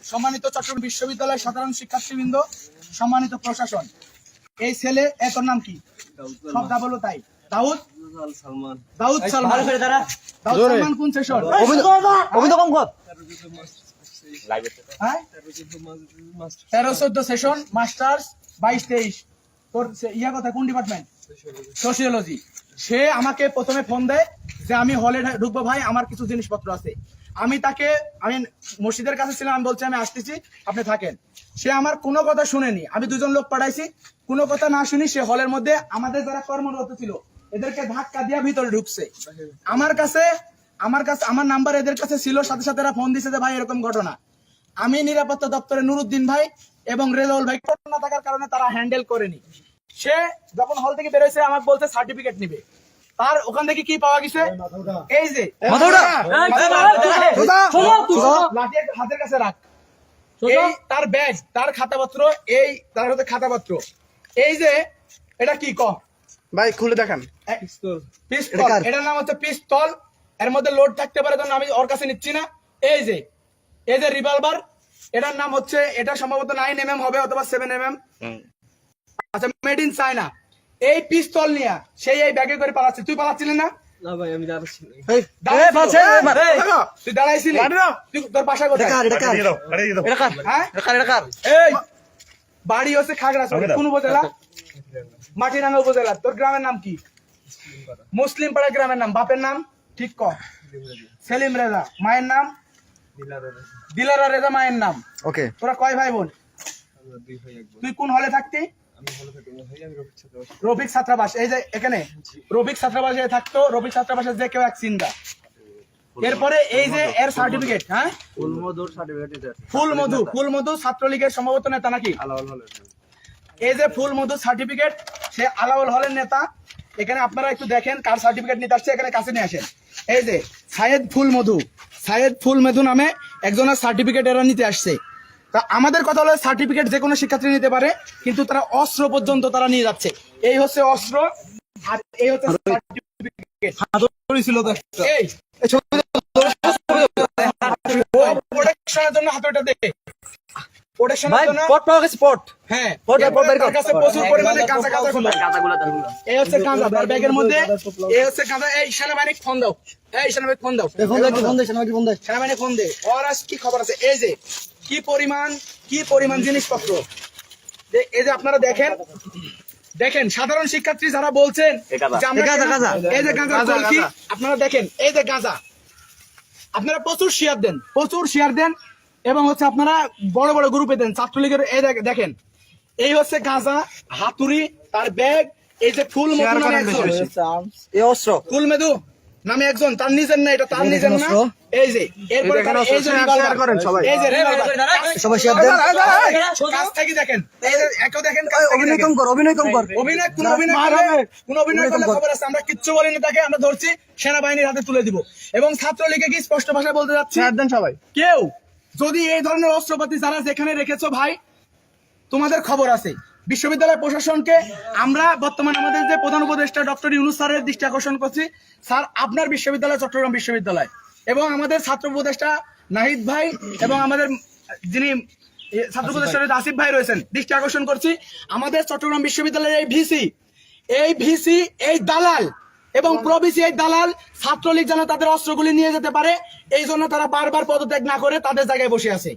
সম্মানিত চট্টগ্রাম বিশ্ববিদ্যালয়ের সাধারণ শিক্ষার্থীবৃন্দ, সম্মানিত প্রশাসন, এই ছেলে এর নাম কি? সব দা বলো তাই। দাউদ সালমান। দাউদ সালমান কোন সেশন? অভিনয় কম কর। 13-14 সেশন, মাস্টার্স 22-23। তোর ইয়া কথা কোন ডিপার্টমেন্ট? সোশিওলজি। সে আমাকে প্রথমে ফোন দেয় যে আমি হলে ঢুকবো ভাই, আমার কিছু জিনিসপত্র আছে। আমি মসজিদের কাছে ছিলাম, আমি বলছি আমি আসতেছি, আপনি থাকেন। সে আমার কোনো কথা শুনেনি। আমি 2জন লোক পাঠাইছি, কোনো কথা না শুনি সে হলের মধ্যে আমাদের যারা কর্মরত ছিল এদেরকে ধাক্কা দিয়ে ভিতরে ঢুকছে। আমার নাম্বার এদের কাছে ছিল, সাথে সাথে এরা ফোন দিছে যে ভাই এরকম ঘটনা। আমি নিরাপত্তা দপ্তরে নুরুদ্দিন ভাই এবং রেজাউল ভাই না থাকার কারণে তারা হ্যান্ডেল করেনি। সে যখন হল থেকে বেরোইছে আমাকে বলছে সার্টিফিকেট নিবে। তার ওখান থেকে কি পাওয়া গেছে? এই যে হাতের কাছে রাখ, এই তার ব্যাগ, তার খাতাপত্র, এই তার হাতে খাতাপত্র। এই যে এটা কি কম ভাই খুলে দেখান। পিস্তল, এটার নাম হচ্ছে পিস্তল। এর মধ্যে লোড থাকতে পারে, জন্য আমি ওর কাছে নিচ্ছি না। এই যে রিভলভার, এটার নাম হচ্ছে, এটা সম্ভবত 9mm হবে অথবা 7mm। আচ্ছা, মেড ইন চায়না। এই পিস্তল নিয়ে সেই এই ব্যাগে করে পালাচ্ছে। তুই পালাচ্ছিলি না? না ভাই, আমি দাঁড়াচ্ছি। তুই দাঁড়াইছিলি? তোর বাসা কোথায়? এই বাড়ি হচ্ছে খাগড়াছড়ি। কোন উপজেলা? মাটিরাঙ্গা উপজেলা। তোর গ্রামের নাম কি? মুসলিম পাড়া গ্রামের নাম। বাপের নাম ঠিক কর। সেলিম রেজা। মায়ের নাম? দিলারা রেজা মায়ের নাম। ওকে। তোরা কয় ভাই বোন? তুই কোন হলে থাকতি? রফিক ছাত্রাবাস। এই যে এখানে রফিক ছাত্রাবাসে থাকতো। রফিক ছাত্রাবাসের যে কেউ এক চিন্তা। এরপরে এই যে এর সার্টিফিকেট, হ্যাঁ, ফুলমধু ছাত্রলীগের সম্ভবত নেতা নাকি? এই যে ফুলমধু সার্টিফিকেট, সে আলাউল হলের নেতা। এখানে আপনারা একটু দেখেন কার সার্টিফিকেট নিতে আসছে, এখানে কাছে নিয়ে আসেন। এই যে সাইয়েদ ফুলমধু নামে একজনের সার্টিফিকেট এরা নিতে আসছে। তা আমাদের কথা হলো সার্টিফিকেট যে কোনো শিক্ষার্থী নিতে পারে, কিন্তু তারা অস্ত্র পর্যন্ত তারা নিয়ে যাচ্ছে। এই হচ্ছে অস্ত্র, আর এই হচ্ছে সার্টিফিকেট। এই প্রোটেকশনের জন্য হাতুড়িটা দেখে, প্রোটেকশনের জন্য পট পাওয়া গেছে, পট। হ্যাঁ, তার কাছে প্রচুর পরিমাণে গাঁজা এই হচ্ছে গাঁজা তার ব্যাগের মধ্যে। এই হচ্ছে গাঁজা। এই সেনাবাহিনী ফোন দাও, এই সেনাবাহিনী ফোন দাও, সেনাবাহিনী ফোন দে। ওর আজ কি খবর আছে? এই যে কি পরিমাণ জিনিসপত্র। এই যে আপনারা দেখেন সাধারণ শিক্ষার্থী যারা বলছেন যে আমরা এই যে গাঁজা বলছি, আপনারা দেখেন এই যে গাঁজা। আপনারা প্রচুর শেয়ার দেন এবং হচ্ছে আপনারা বড় বড় গ্রুপে দেন ছাত্রলীগের। এই দেখেন এই হচ্ছে গাঁজা, হাতুড়ি, তার ব্যাগ। এই যে ফুলমধু নামে একজন, তার নিজের না, এটা তার নিজের না। এই যে এরপরে কাছ থেকে দেখেন, অভিনয় করলে খবর আছে। আমরা কিচ্ছু বলিনি তাকে, আমরা ধরছি, সেনাবাহিনীর হাতে তুলে দিব। এবং ছাত্রলীগে কি স্পষ্ট ভাষায় বলতে যাচ্ছি, সবাই কেউ যদি এই ধরনের অস্ত্রপাতি যারা যেখানে রেখেছো ভাই, তোমাদের খবর আছে। বিশ্ববিদ্যালয় প্রশাসনকে আমরা বর্তমানে আমাদের যে প্রধান উপদেষ্টা ডক্টর ইউনূস স্যারের দৃষ্টি আকর্ষণ করছি, স্যার আপনার বিশ্ববিদ্যালয় চট্টগ্রাম বিশ্ববিদ্যালয় এবং আমাদের ছাত্র উপদেষ্টা নাহিদ ভাই এবং আমাদের যিনি ছাত্র উপদেষ্টা আসিফ ভাই রয়েছেন, দৃষ্টি আকর্ষণ করছি, আমাদের চট্টগ্রাম বিশ্ববিদ্যালয়ের এই ভিসি এই দালাল এবং প্রভিসি এই দালাল ছাত্রলীগ যেন তাদের অস্ত্রগুলি নিয়ে যেতে পারে, এই জন্য তারা বারবার পদত্যাগ না করে তাদের জায়গায় বসে আছে।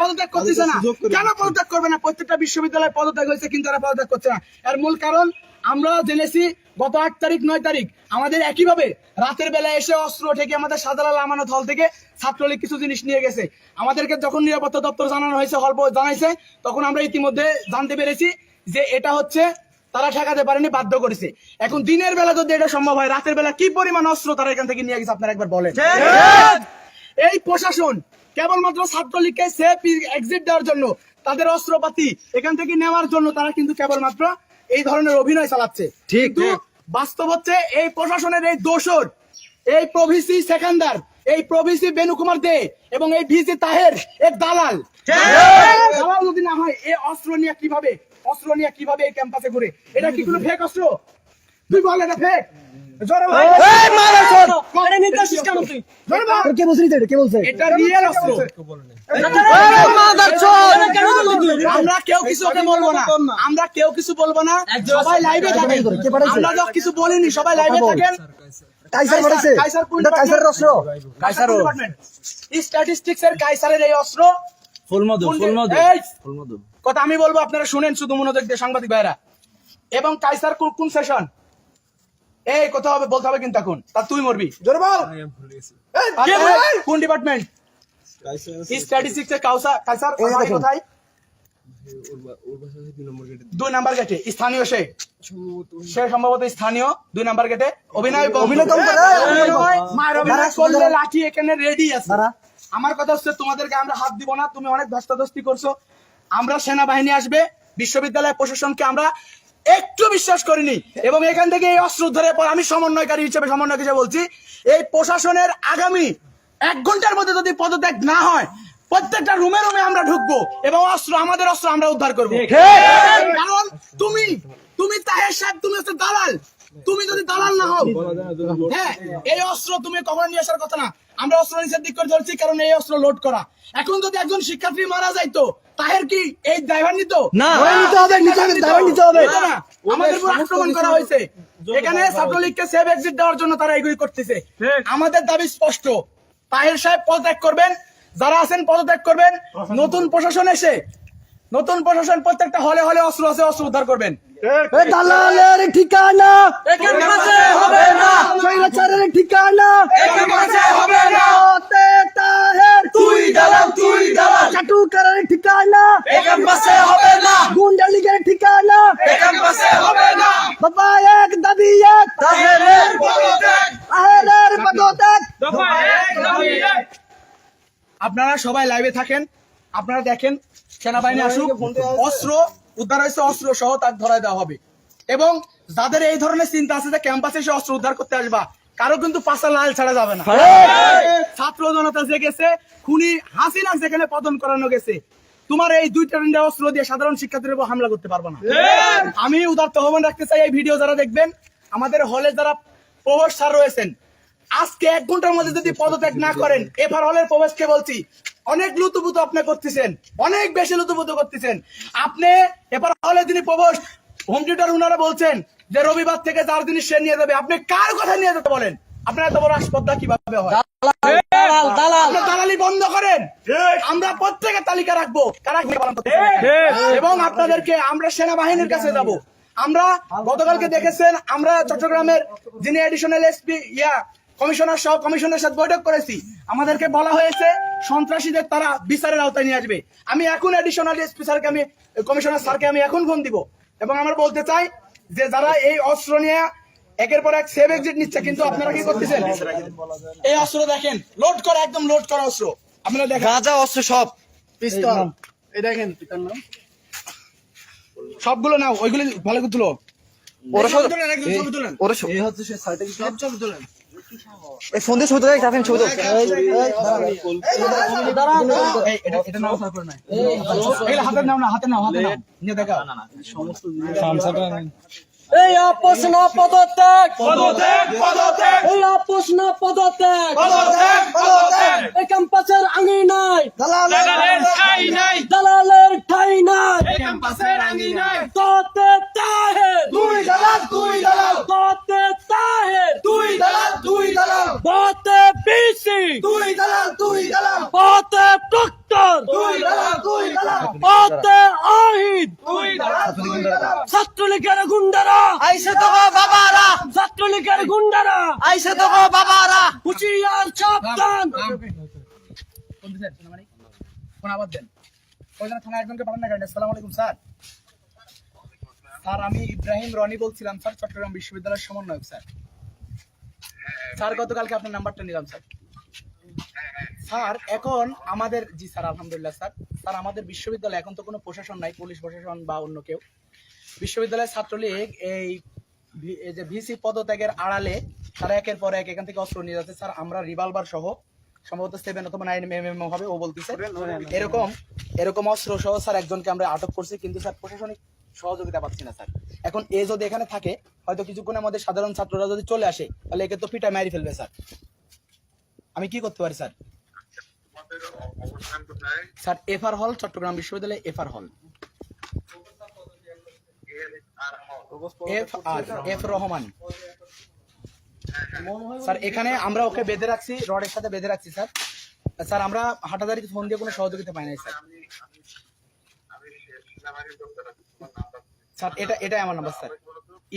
পদত্যাগ করতেছে না কেন? পদত্যাগ করবে না? প্রত্যেকটা বিশ্ববিদ্যালয়ে পদত্যাগ হয়েছে, কিন্তু তারা পদত্যাগ করছে না। এর মূল কারণ আমরা জেনেছি গত 8 তারিখ 9 তারিখ আমাদের একইভাবে রাতের বেলায় এসে অস্ত্র থেকে আমাদের শাহজালাল আমানত হল থেকে ছাত্রলীগ কিছু জিনিস নিয়ে গেছে। আমাদেরকে যখন নিরাপত্তা দপ্তর জানানো হয়েছে, হল জানাইছে, তখন আমরা ইতিমধ্যে জানতে পেরেছি যে এটা হচ্ছে তারা ঠেকাতে পারেনি, বাধ্য করেছে। এখন দিনের বেলা যদি এটা সম্ভব হয়, রাতের বেলা কি পরিমাণ অস্ত্র তারা এখান থেকে নিয়ে গেছে আপনারা একবার বলেন। এই প্রশাসন কেবলমাত্র ছাত্রলীগকে সেফ এক্সিট দেওয়ার জন্য, তাদের অস্ত্রপাতি এখান থেকে নেওয়ার জন্য তারা কিন্তু কেবলমাত্র এই ধরনের অভিনয় চালাচ্ছে। কিন্তু বাস্তব হচ্ছে এই প্রশাসনের এই দোসর, এই প্রভিসি সেকেন্দার, এই প্রভিসি বেনু কুমার দে এবং এই ভিসি তাহের এক দালাল। দালাল যদি না হয় এই অস্ত্র নিয়ে কিভাবে এই ক্যাম্পাসে ঘুরে? এটা কি কোনো ফেক অস্ত্র? তুই বল এটা ফেক? জোরে ভাই এই মারা চোদ এটা নির্দেশিস কেন তুই? জোরে ভাই কে বলছিস এটা কে বলছে এটা রিয়েল অস্ত্র এই মাদার চোদ এটা কেন বললি তুই? আমরা কেউ কিছু ওকে বলবো না আমরা কেউ কিছু বলবো না সবাই লাইভে থাকেন কে পাঠাইছে? আমরা তো কিছু বলিনি সবাই লাইভে থাকেন কাইসার বলেছে কাইসার পুলিশ এটা কাইসারের অস্ত্র কাইসার ডিপার্টমেন্ট স্ট্যাটিস্টিক্স এর কাইসারের এই অস্ত্র এই, কথা আমি বলবো আপনারা শুনেন শুধু মনোযোগ দিয়ে সাংবাদিক ভাইরা এবং কাইসার কোন সেশন এই কথা হবে বলতে হবে কিন্তু এখন তা তুই মরবি জোরে বল কোন ডিপার্টমেন্ট স্ট্যাটিস্টিক্স এর কাইসার বাড়ি কোথায় 2 নাম্বার গেটে স্থানীয় সে সম্ভবত স্থানীয় 2 নাম্বার গেটে অভিনয় অভিনয় মায়ের অভিনয় করলে লাঠি এখানে রেডি আছে দাঁড়া। আমার কথা হচ্ছে তোমাদেরকে আমরা হাত দিব না তুমি অনেক ধস্তাধস্তি করছো আমরা সেনাবাহিনী আসবে বিশ্ববিদ্যালয় প্রশাসনকে আমরা একটু বিশ্বাস করিনি এবং এখান থেকে এই অস্ত্র উদ্ধারের পর আমি সমন্বয়কারী হিসেবে বলছি এই প্রশাসনের আগামী 1 ঘন্টার মধ্যে যদি পদত্যাগ না হয় প্রত্যেকটা রুমে রুমে আমরা ঢুকবো এবং আমাদের অস্ত্র আমরা উদ্ধার করবো কারণ তুমি তাহের সাহেব তুমি হচ্ছে দালাল তুমি যদি দালাল না হও হ্যাঁ এই অস্ত্র তুমি কখনো নিয়ে আসার কথা না আমরা অস্ত্র নিষেধ করে ধরছি কারণ এই অস্ত্র লোড করা এখন যদি একজন শিক্ষার্থী মারা যাইতো তাহের কি এই ড্রাইভার নিত না নিতে হবে দাঁড়ান নিতে হবে নিত না। আমাদের উপর আক্রমণ করা হয়েছে এখানে ছাত্রলীগকে সেভ এক্সিট দেওয়ার জন্য তারা এগুলি করতেছে আমাদের দাবি স্পষ্ট তাহের সাহেব পদত্যাগ করবেন যারা আছেন পদত্যাগ করবেন নতুন প্রশাসন এসে নতুন প্রশাসন প্রত্যেকটা হলে হলে অস্ত্র আছে অস্ত্র উদ্ধার করবেন এই দালালের ঠিকানা এখান পাশে হবে না, স্বৈরাচারের ঠিকানা এখান পাশে হবে না। ওতে তাহের তুই দালাল, চাটুকারের ঠিকানা এখান পাশে হবে না, গুন্ডা লীগের ঠিকানা এখান পাশে হবে না। বাবা এক দাবি এক তাহেরের পদত্যাগ, তাহেরের পদত্যাগ দফা এক, দাবি এক। আপনারা সবাই লাইভে থাকেন আপনারা দেখেন সেনাবাহিনী আসুক অস্ত্র উদ্ধার হয়েছে অস্ত্র সহ তাকে ধরায় দেওয়া হবে এবং যাদের এই ধরনের চিন্তা আছে যে ক্যাম্পাসে এসে অস্ত্র উদ্ধার করতে আসবা কারো কিন্তু পাশা লাল ছাড়া যাবে না ছাত্র জনতা যে গেছে খুনি হাসিনা যেখানে পতন করানো গেছে তোমার এই 2টা অস্ত্র দিয়ে সাধারণ শিক্ষার্থীদের উপর হামলা করতে পারবে না আমি উদারত আহ্বান রাখতে চাই এই ভিডিও যারা দেখবেন আমাদের হলে যারা প্রভাস স্যার রয়েছেন আজকে 1 ঘন্টার মধ্যে যদি পদত্যাগ না করেন এফআর হলের প্রবেশকে বলছি অনেক লুতুপুতু আপনি করতেছেন অনেক বেশি লুতুপুতু করতেছেন আপনি এফআর হলে যিনি প্রবেশ হোম টিউটার উনারা বলছেন যে রবিবার থেকে 4 জিনিস সে নিয়ে যাবে আপনি কার কথা নিয়ে যেতে বলেন আপনার এত বড় আসপদ্দা কিভাবে হয় আপনার দালালি বন্ধ করেন আমরা প্রত্যেকের তালিকা রাখবো কারা কি পালন করতে এবং আপনাদেরকে আমরা সেনাবাহিনীর কাছে যাব আমরা গতকালকে দেখেছেন আমরা চট্টগ্রামের যিনি এডিশনাল এসপি কমিশনার সহ কমিশনের সাথে বৈঠক করেছি আমাদেরকে বলা হয়েছে সন্ত্রাসীদের তারা বিচারের আওতায় নিয়ে আসবে আমি এখন এডিশনাল এসপি স্যারকে আমি কমিশনার স্যারকে আমি এখন ফোন দিব এবং আমরা বলতে চাই যে যারা এই অস্ত্র নিয়ে একের পর এক সেভ এক্সিট নিচ্ছে কিন্তু আপনারা কি করতেছেন এই অস্ত্র দেখেন লোড করা একদম লোড করা অস্ত্র আপনারা দেখেন গাঁজা অস্ত্র সব পিস্তল এই দেখেন সবগুলো নাও ওইগুলো ভালো করে তুলো ওরা সব একদম ছবি তুলেন ওরা সব এই হচ্ছে সে সার্টিফিকেট ছবি তুলেন এই ফোন দিয়ে ছবি তুলে রাখেন ছবি তুলে এই এটা নাও তারপর না এই হাতে নাও না হাতে নাও নিয়ে দেখাও এই আপোষ না পদত্যাগ, এই আপোষ না পদত্যাগ, এই ক্যাম্পাসের আঙিনায় দালালের ঠাঁই নাই, তোতে তাহের তোতে তাহের তোতে পিসি তোতে প্রক্টর তোতে আহিদ ছাত্রলীগের গুন্ডারা আইসে তো গো বাবারা ছাত্রলীগের গুন্ডারা আইসে তো গো বাবারা হুঁশিয়ার সাবধান। ফোন আবার দেন ওইখানে থানা একজনকে পাঠান না কেন আসসালামু আলাইকুম স্যার স্যার আমি ইব্রাহিম রনি বলছিলাম স্যার চট্টগ্রাম বিশ্ববিদ্যালয়ের সমন্বয়ক স্যার স্যার গতকালকে আপনার নাম্বারটা নিলাম স্যার স্যার এখন আমাদের জি স্যার আলহামদুলিল্লাহ স্যার স্যার আমাদের বিশ্ববিদ্যালয়ে এখন তো কোনো প্রশাসন নাই পুলিশ প্রশাসন বা অন্য কেউ বিশ্ববিদ্যালয়ের ছাত্রলীগ এই যে ভিসি পদত্যাগের আড়ালে তারা একের পর এক এখান থেকে অস্ত্র নিয়ে যাচ্ছে স্যার আমরা রিভলভার সহ সম্ভবত 7 অথবা 9 mm হবে ও বলতেছে এরকম অস্ত্র সহ স্যার একজনকে আমরা আটক করছি কিন্তু স্যার প্রশাসনিক সহযোগিতা পাচ্ছি না স্যার। এখন এ যদি এখানে থাকে, হয়তো কিছুক্ষণের মধ্যে সাধারণ ছাত্ররা যদি চলে আসে, তাহলে একে তো পিটায় মারি ফেলবে স্যার। আমি কি করতে পারি স্যার? স্যার এফআর হল, চট্টগ্রাম বিশ্ববিদ্যালয় এফআর হল। F Rahman sir. এখানে আমরা ওকে বেঁধে রাখছি, রডের সাথে বেঁধে রাখছি স্যার। স্যার আমরা হাটাদারিতে ফোন দিয়ে কোনো সহযোগিতা পাই নাই স্যার। স্যার এটাই আমার number sir.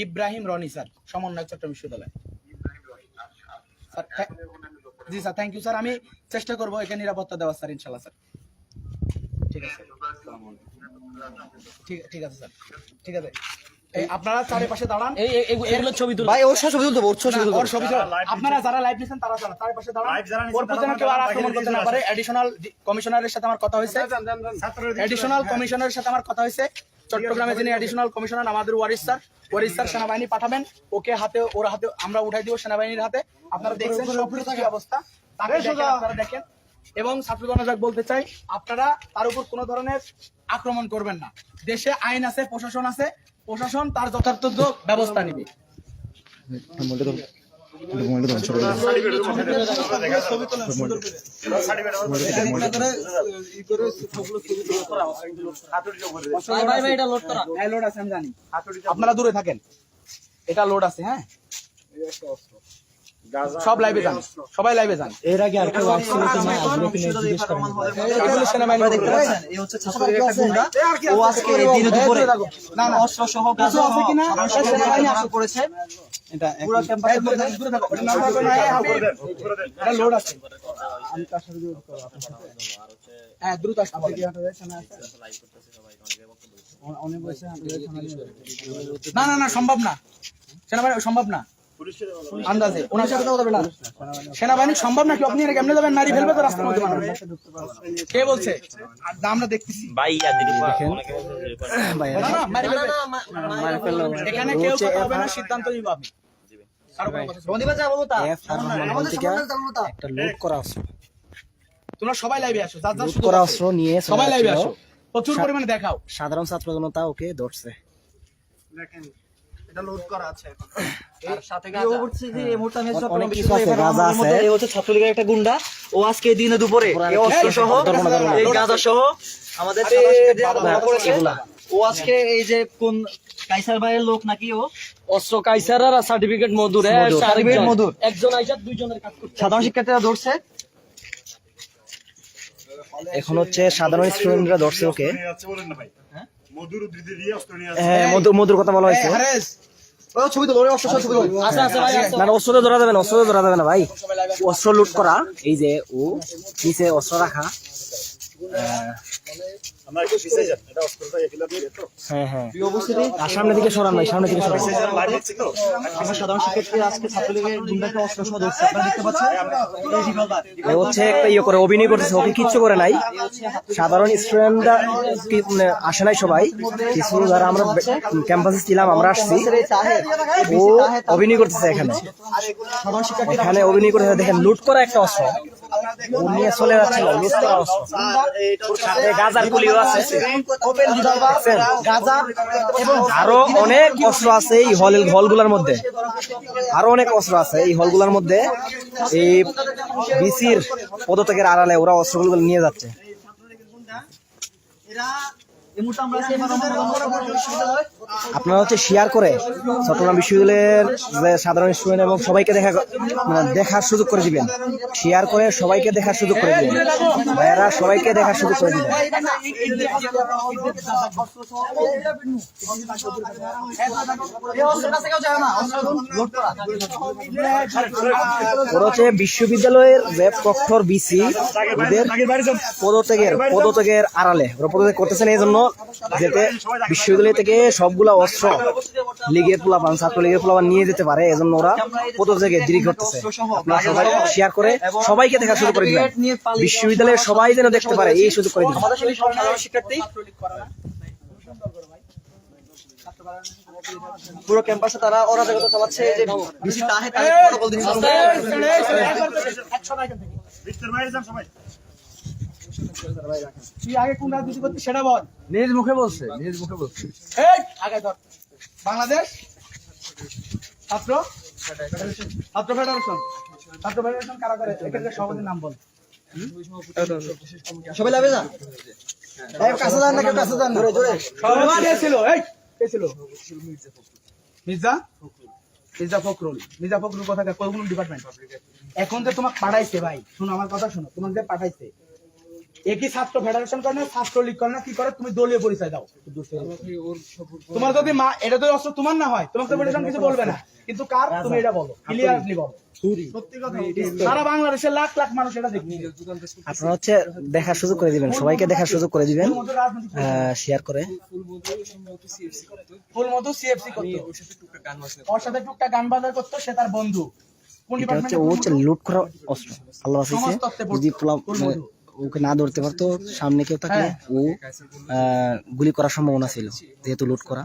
Ibrahim Roni sir, সমন্বয়ক চট্টগ্রাম বিশ্ববিদ্যালয়। স্যার জি স্যার, থ্যাংক ইউ স্যার। আমি চেষ্টা করবো এখানে নিরাপত্তা দেওয়ার স্যার, ইনশাল্লাহ স্যার। ঠিক আছে ঠিক আছে স্যার, ঠিক আছে। এই আপনারা চারিপাশে দাঁড়ান। এগুলো ছবি তুলে ভাই ওর সাথে ছবি তুলতে, ওর সাথে ছবি না, তুলতে। ওর ছবি তোলা। আপনারা যারা লাইভ নিছেন তারা চারিপাশে দাঁড়ান। ওর প্রতি যেন কেউ আর আক্রমণ করতে না পারে। এডিশনাল কমিশনারের সাথে আমার কথা হয়েছে, এডিশনাল কমিশনারের সাথে আমার কথা হয়েছে। চট্টগ্রামে যিনি এডিশনাল কমিশনার আমাদের ওয়ারিস স্যার সেনাবাহিনী পাঠাবেন। ওকে হাতে, ওর হাতে আমরা উঠাই দিব সেনাবাহিনীর হাতে। আপনারা দেখছেন সবকিছু কি অবস্থা, তাকে দেখেন, আপনারা দেখেন। এবং ছাত্র জনতা বলতে চাই, আপনারা তার উপর কোনো ধরনের আক্রমণ করবেন না। দেশে আইন আছে, প্রশাসন আছে, প্রশাসন তার যথার্থ ব্যবস্থা নিবে। লোড আছে আমি জানি, আপনারা দূরে থাকেন। এটা লোড আছে, হ্যাঁ সব লাইভে যান, সবাই লাইভে যান। এর আগে আর কেউ আসছিল কিনা জিজ্ঞেস করেন। এগুলো সেনাবাহিনী দেখতে পাচ্ছেন, এই হচ্ছে ছাত্রলীগের একটা গুন্ডা। ও আজকে এই দিনে দুপুরে না অস্ত্র সহ গাঁজা আছে কিনা সেনাবাহিনী আটক করেছে। এটা পুরো ক্যাম্পাসের মধ্যে এটা লোড আছে। হ্যাঁ দ্রুত আসতে বলেন। না সম্ভব না, সেনাবাহিনী সম্ভব না। আন্দাজে ওনার সাথে কথা বলবেন না। সেনাবাহিনী সম্ভব না কি? আপনি এটা কেমনে যাবেন? নারী ফেলবে তো রাস্তার মধ্যে মানুষ। কে বলছে? আমরা দেখতেছি। না, না, মারি ফেলবে। এখানে কেউ কথা হবে না, সিদ্ধান্ত নিব আপনি। একটা লুট করা অস্ত্র, তোমরা সবাই লাইভে আসো, যার যার লুট সুযোগ করা আছে। অস্ত্র নিয়ে চলে সবাই লাইভে যাচ্ছিল। আসো, প্রচুর পরিমাণে দেখাও। সাধারণ ছাত্র জনতা ওকে ধরছে। অনেক কিছু আছে, গাঁজা আছে। এই হচ্ছে ছাত্রলীগের একটা গুন্ডা। ও আজকে দিনে দুপুরে এই অস্ত্র সহ, এই গাঁজা সহ আমাদের এগুলা। ও আজকে এই যে কোন কাইসার ভাইয়ের লোক নাকি, ও অস্ত্র কাইসার আর সার্টিফিকেট মধুর সার্টিফিকেট মধুর একজন আইসা দুইজনের কাজ করছে। সাধারণ শিক্ষার্থীরা ধরছে। এখন হচ্ছে সাধারণ স্টুডেন্টরা ধরছে ওকে। হ্যাঁ মধুর কথা বলা হয়েছে। ছবি তো আচ্ছা ভাই আছে। না অস্ত্র তো ধরা যাবে না, অস্ত্র তো ধরা যাবে না ভাই। অস্ত্র লুট করা, এই যে ও নিচে অস্ত্র রাখা। হ্যাঁ আর সামনের দিকে সরান ভাই, সামনের দিকে সরান। আমরা সাধারণ শিক্ষার্থীরা আজকে ছাত্রলীগের গুন্ডাকে অস্ত্র সহ ধরছে, আপনারা দেখতে পাচ্ছেন। এ হচ্ছে একটা করে অভিনয় করতেছে, ওকে কিচ্ছু করে নাই। সাধারণ স্টুডেন্টরা আসে নাই সবাই, কিছু যারা আমরা ক্যাম্পাসে ছিলাম আমরা আসছি। ও অভিনয় করতেছে এখানে, এখানে অভিনয় করতেছে। দেখেন লুট করা একটা অস্ত্র ও নিয়ে চলে যাচ্ছিল, লুট করা অস্ত্র। সাথে গাজার গুলিও আছে, গাজা এবং আরো অনেক অস্ত্র আছে এই হলগুলোর মধ্যে। আরো অনেক অস্ত্র আছে এই হলগুলোর মধ্যে। এই বিসির পদত্যাগের আড়ালে ওরা অস্ত্রগুলো নিয়ে যাচ্ছে। আপনারা হচ্ছে শেয়ার করে চট্টগ্রাম বিশ্ববিদ্যালয়ের যে সাধারণ স্টুডেন্ট এবং সবাইকে দেখার সুযোগ করে দিবেন। শেয়ার করে সবাইকে দেখার সুযোগ করে দিবেন ভাইয়েরা, সবাইকে দেখার সুযোগ করে দিবেন। ওরা হচ্ছে বিশ্ববিদ্যালয়ের যে প্রক্টর বিসি ওদের পদত্যাগের আড়ালে ওরা পদত্যাগ করতেছেন, এই জন্য যাতে বিশ্ববিদ্যালয় থেকে সবগুলা অস্ত্র লীগের পোলাপান, ছাত্রলীগের পোলাপান নিয়ে যেতে পারে, এজন্য ওরা পদত্যাগে দেরি করতেছে। আপনারা সবাই শেয়ার করে সবাইকে দেখা শুরু করে দিবেন, বিশ্ববিদ্যালয়ের সবাই যেন দেখতে পারে এই সুযোগ করে দিবেন। পুরো ক্যাম্পাসে তারা অরাজকতা চালাচ্ছে। যে বিসি তাহে তাহে প্রটোকল দিন। তুই আগে কোন রাজনীতি করছিস সেটা বল। নিজ মুখে বলছে। এই আগে ধর। বাংলাদেশ ছাত্র ছাত্র ফেডারেশন কারা করে? এটাকে সভাপতির নাম বল। সবাই লাভে যা। এই কাছে যান না, কেউ কাছে যান না। সভাপতি কে ছিল? এই কে ছিল? মির্জা ফখরুল কোথাকার? কোন ডিপার্টমেন্ট? এখন যে তোমাকে পাঠাইছে ভাই, শুনো আমার কথা শোনো, তোমাকে যে পাঠাইছে একই ছাত্র ফেডারেশন করে না, ছাত্র লীগ করে না, কি করে? তুমি দলীয় পরিচয় দাও। তোমার যদি এটা তো অস্ত্র তোমার না হয়, তোমাকে ফেডারেশন কিছু বলবে না, কিন্তু কার? তুমি এটা বলো, ক্লিয়ারলি বলো। সত্যি কথা, সারা বাংলাদেশের লাখ লাখ মানুষ এটা দেখবে। আপনারা হচ্ছে দেখার সুযোগ করে দিবেন, সবাইকে দেখার সুযোগ করে দিবেন, শেয়ার করে। ফুলমধু সিএফসি করতো, ওর সাথে টুকটাক গান বাজার করতো, সে তার বন্ধু। কোন এটা হচ্ছে ডিপার্টমেন্টে? ও হচ্ছে লুট করা অস্ত্র। আল্লাহ বাঁচাইছে, যদি ওকে না ধরতে পারতো, সামনে কেউ থাকলে ও গুলি করার সম্ভাবনা ছিল, যেহেতু লুট করা।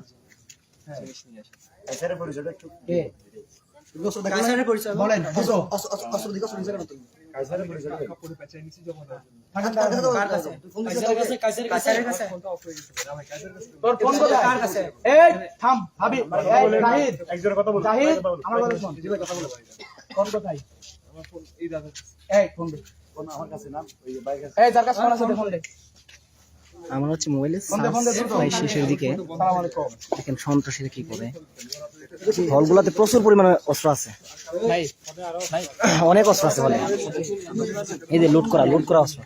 কে? বলেন, বুঝো। তোর ফোন কোথায়? এই থাম, হাবিব, এই জাহিদ, জাহিদ, আমার কথা শোন। ফোন কোথায়? এই ফোন দে। এই যার কাছে ফোন আছে ফোন দে। আমার হচ্ছে মোবাইলে ফোন দে, দ্রুত। প্রায় শেষের দিকে। আসসালামু আলাইকুম। দেখেন সন্ত্রাসীরা কি করে। হলগুলাতে প্রচুর পরিমাণে অস্ত্র আছে, ভাই অনেক অস্ত্র আছে বলে। এই যে লুট করা অস্ত্র,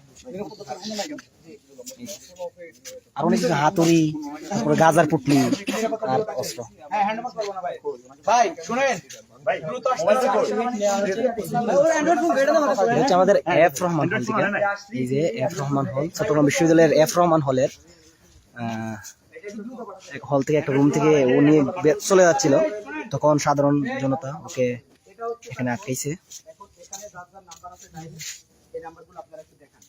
আর অনেক কিছু হাতুড়ি, তারপরে গাজার পুটলি আর অস্ত্র। হ্যাঁ, হ্যান্ড ওভার করব না ভাই। ভাই শুনেন, দ্রুত আসতে এটা হচ্ছে আমাদের এফ রহমান হল থেকে। এই যে এফ রহমান হল, চট্টগ্রাম বিশ্ববিদ্যালয়ের এফ রহমান হলের হল থেকে একটা রুম থেকে ও নিয়ে চলে যাচ্ছিল, তখন সাধারণ জনতা ওকে এখানে আটকাইছে। এই নাম্বারগুলো আপনারা একটু দেখান।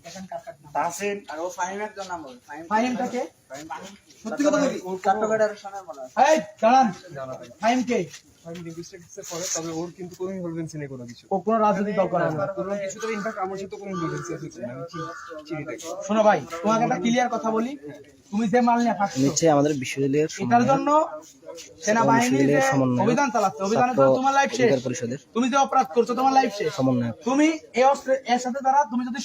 দেখেন কার কার নাম। তাহসিন আর ও ফাহিমের জন্য নাম্বার। ফাহিমটাকে সত্যি কথা বলি, ও ছাত্র ফেডারেশনের বলা। এই দাঁড়ান, ফাহিম কে? আমি লিঙ্গুইস্টিক্সে পড়ে, তবে ওর কিন্তু কোনো ইনভলভেন্সি নেই কোনো কিছু। ও কোনো রাজনৈতিক দল করে না। কোনো কিছু তো ইনফ্যাক্ট আমার সাথে কোনো ইনভলভেন্সি আছে কিনা আমি চিনি দেখি। শোনো ভাই, তোমাকে একটা ক্লিয়ার কথা বলি, তুমি যে মাল নিয়ে ফাঁকছো, নিচ্ছে আমাদের বিশ্ববিদ্যালয়ের এটার জন্য সেনাবাহিনী যে সমন্বয়ক, অভিযান চালাচ্ছে, অভিযানের জন্য তোমার লাইফ শেষ। অধিকার পরিষদের তুমি যে অপরাধ করছো, তোমার লাইফ শেষ। সমন্বয়ক। তুমি এই অস্ত্রে এর সাথে যারা, তুমি যদি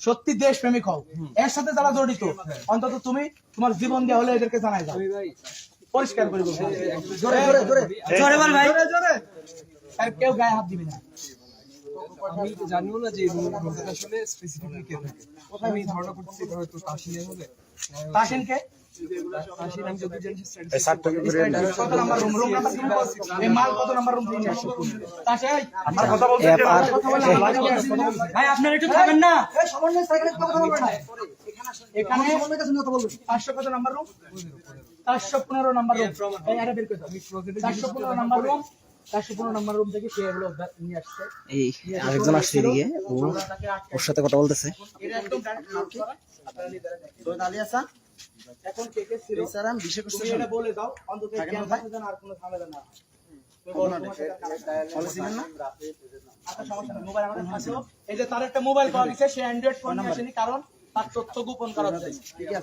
সত্যি দেশপ্রেমিক হও, এর সাথে যারা জড়িত, অন্তত তুমি তোমার জীবন দেওয়া হলে এদেরকে জানাই যাও, পরিষ্কার করে বলবো। জোরে বল ভাই, জোরে। আর কেউ গায়ে হাত দিবে না। আমি তো জানিও না যে এই রোগটা আসলে স্পেসিফিকলি কে থাকে। আমি ধারণা করতেছি এটা হয়তো তাসিনের হবে। তাসিন কে? তাসিন আমি যদি জানি কত নাম্বার রুম? রুম নাম্বার কি বল? এই মাল কত নাম্বার রুম থেকে নিয়ে আসছো? তাসিন আমার কথা বলতে এফ আর ভাই, আপনারা একটু থামেন না। এই সামান্য সাইকেলে কথা বলবেন না। এখানে 500 কত নাম্বার রুম? 415 number room. এই আরে বের করে দাও। 415 নাম্বার রুম, 415 নাম্বার রুম থেকে সে এগুলো নিয়ে আসছে। এই আরেকজন আসছে এদিকে, ওর সাথে কথা বলতেছে। এটা একদম ডাইরেক্ট নাম করা। আপনারা নিজেরা দেখেন। তো দালি আসা এখন কে কে ছিল? স্যার আমি বিশেষ করে এটা বলে দাও, অন্তত ক্যান্সার যেন আর কোনো ঝামেলা না হয়। আচ্ছা, সমস্যা নেই, মোবাইল আমাদের আছে। এই যে তার একটা মোবাইল পাওয়া গেছে, সে অ্যান্ড্রয়েড ফোন নিয়ে আসেনি, কারণ তার তথ্য গোপন করা হচ্ছে।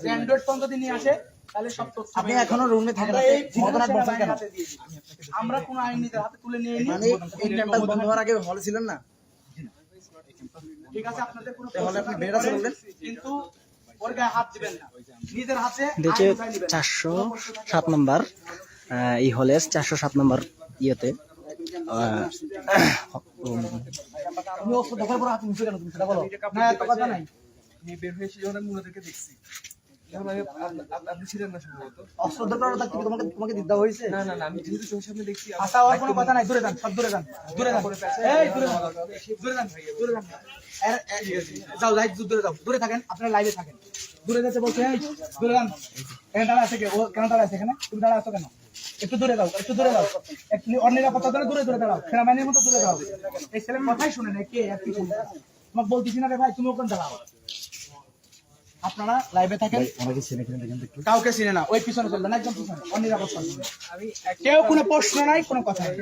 সে অ্যান্ড্রয়েড ফোন যদি নিয়ে আসে, তাহলে সব তথ্য আপনি এখনো রুমে থাকেন। আমরা কোনো আইন নিজের হাতে তুলে নিয়ে নিই। মানে এই ক্যাম্পাস বন্ধ হওয়ার আগে হলে ছিলেন না? ঠিক আছে, আপনাদের কোনো হলে আপনি বের আছে বললেন, কিন্তু ওর গায়ে হাত দিবেন না, নিজের হাতে দেখে 407 নম্বর এই হলের 407 নম্বর ইয়েতে আমি ওর দেখার পর হাত মুছে কেন? তুমি সেটা বলো না, এত কথা নাই। আমি বের হয়ে এসে যখন আমি ওনাদেরকে দেখছি, তখন আমি আপনি ছিলেন না সম্ভবত। অস্ত্র দরকার থাকতে তোমাকে দিতে হয়েছে? না না না, আমি যেহেতু চোখের সামনে দেখছি। আচ্ছা, আর কোনো কথা নাই, দূরে যান, সব দূরে যান, দূরে যান। এই দূরে যান, দূরে যান, দূরে যান। যাও, লাইভ দূরে যাও, দূরে থাকেন, আপনারা লাইভে থাকেন। দূরে যেতে বলছে, এই দূরে যান। এখানে দাঁড়া আছে কে? ও কেন দাঁড়া আছে এখানে? তুমি দাঁড়া আছো কেন? একটু দূরে যাও, একটু দূরে যাও। একটু অনিরাপত্তার জন্য দূরে দূরে দাঁড়াও, সেনাবাহিনীর মতো দূরে দাঁড়াও। এই ছেলের কথাই শুনে না, কে আর কি শুনে? তোমাকে বলতেছি না রে ভাই, তুমি ওখানে দাঁড়াও। আপনারা লাইভে থাকেন, কাউকে চিনে না, ওই পিছনে চলবেন, একদম পিছনে, অনিরাপত্তার জন্য। কেউ কোনো প্রশ্ন নাই, কোনো কথা নাই।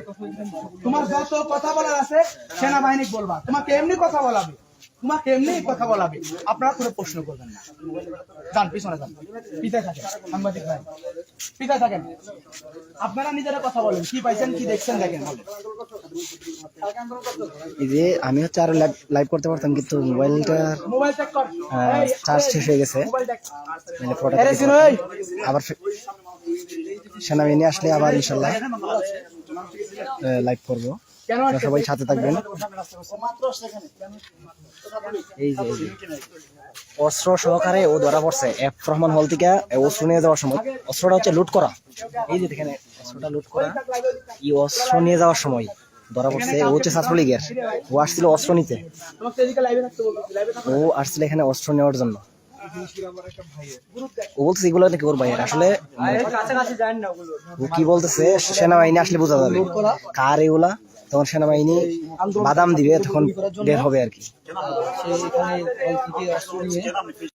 তোমার যত কথা বলার আছে সেনাবাহিনী বলবা, তোমাকে এমনি কথা বলাবে, তোমাকে এমনি কথা বলাবে, আপনারা কোনো প্রশ্ন করবেন না। যান পিছনে যান, পিতায় থাকেন সাংবাদিক ভাই, পিতায় থাকেন। আপনারা নিজেরা কথা বলেন, কি পাইছেন কি দেখছেন দেখেন বলেন। এই যে আমি হচ্ছে আরো লাইভ করতে পারতাম, কিন্তু মোবাইলটা মোবাইল চেক কর, চার্জ শেষ হয়ে গেছে। Mobile check. মানে ফটো আরে শুনো, এই আবার সেনাবাহিনী আসলে আবার ইনশাল্লাহ লাইভ করবো। কেন আপনারা সবাই সাথে থাকবেন। এই যে অস্ত্র সহকারে ও ধরা পড়ছে এফ রহমান হল থেকে অস্ত্র নিয়ে যাওয়ার সময়। অস্ত্রটা হচ্ছে লুট করা, এই যে দেখেন অস্ত্রটা লুট করা। এই অস্ত্র নিয়ে যাওয়ার সময় ধরা পড়ছে। ও হচ্ছে ছাত্রলীগের, ও আসছিল অস্ত্র নিতে, তোমাকে এদিকে লাইভে থাকতে বলছি, লাইভে থাকো। ও আসছিল এখানে অস্ত্র নেওয়ার জন্য। ও বলতেছে এগুলো নাকি ওর ভাইয়ের, আসলে কাছাকাছি যান না ওগুলো। ও কি বলতেছে সেনাবাহিনী আসলে বোঝা যাবে কার এগুলা। তখন সেনাবাহিনী বাদাম দিবে, তখন বের হবে আর কি।